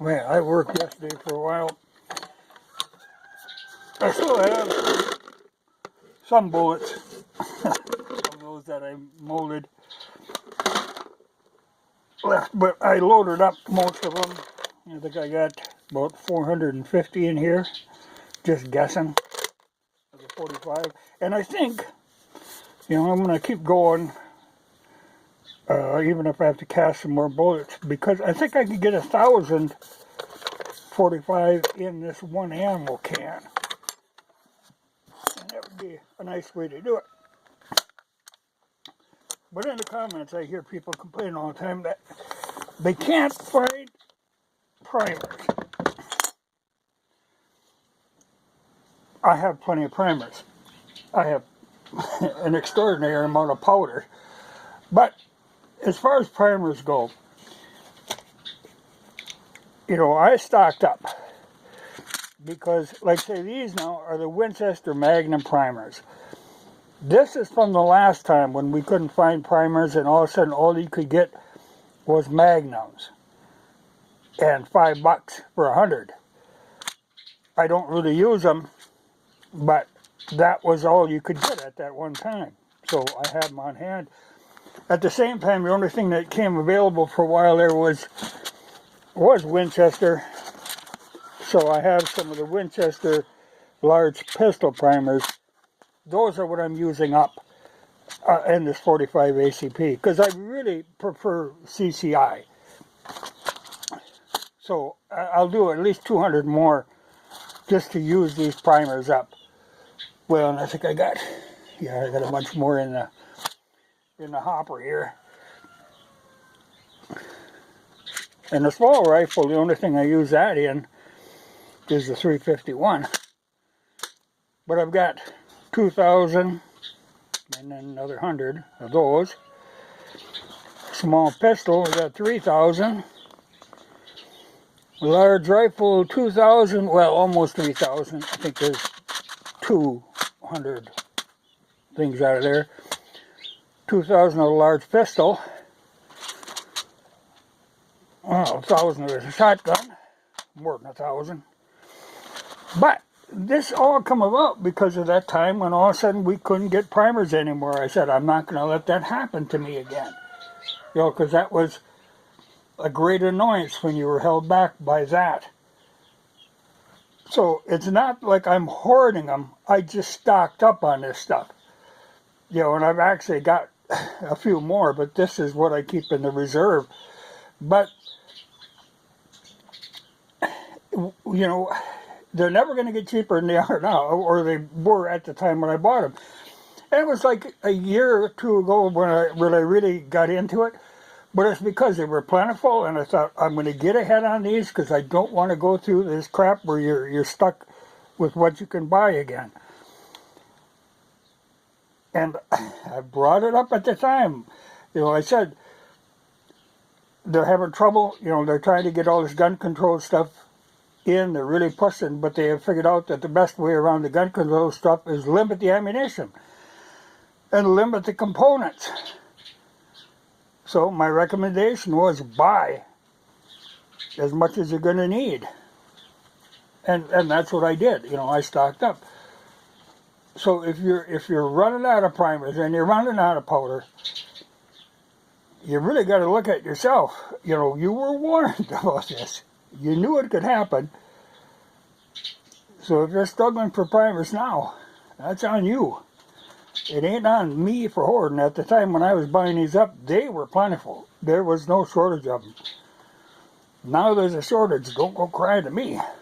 Man, I worked yesterday for a while. I still have some bullets of those that I molded left, but I loaded up most of them. I think I got about 450 in here, just guessing, of the 45. And I think, I'm going to keep going, even if I have to cast some more bullets, because I think I could get 1,000 45 in this one ammo can. And that would be a nice way to do it. But in the comments, I hear people complaining all the time that they can't find primers. I have plenty of primers. I have an extraordinary amount of powder. But as far as primers go, I stocked up. Because, like say, these now are the Winchester Magnum primers. This is from the last time when we couldn't find primers and all of a sudden all you could get was Magnums. And $5 for 100. I don't really use them, but that was all you could get at that one time. So I had them on hand. At the same time, the only thing that came available for a while there was Winchester. So I have some of the Winchester large pistol primers. Those are what I'm using up in this 45 ACP, because I really prefer CCI. So I'll do at least 200 more just to use these primers up. Well, and I think I got a bunch more in the hopper here. And the small rifle, the only thing I use that in is the 351. But I've got 2,000 and then another 100 of those. Small pistol, we got 3,000. Large rifle, 2,000, well, almost 3,000. I think there's 200 things out of there. 2,000 of a large pistol. Well, 1,000 of a shotgun. More than 1,000. But this all come about because of that time when all of a sudden we couldn't get primers anymore. I said, I'm not going to let that happen to me again. Because that was a great annoyance when you were held back by that. So it's not like I'm hoarding them. I just stocked up on this stuff. And I've actually got a few more, but this is what I keep in the reserve. But, they're never going to get cheaper than they are now, or they were at the time when I bought them. And it was like a year or two ago when I really got into it. But it's because they were plentiful, and I thought, I'm going to get ahead on these because I don't want to go through this crap where you're stuck with what you can buy again. And I brought it up at the time. I said, they're having trouble. They're trying to get all this gun control stuff in. They're really pushing, but they have figured out that the best way around the gun control stuff is limit the ammunition and limit the components. So my recommendation was buy as much as you're going to need. And that's what I did. I stocked up. So if you're running out of primers and you're running out of powder, you really got to look at yourself. You were warned about this. You knew it could happen. So if you're struggling for primers now, that's on you. It ain't on me for hoarding. At the time when I was buying these up, they were plentiful. There was no shortage of them. Now there's a shortage. Don't go crying to me.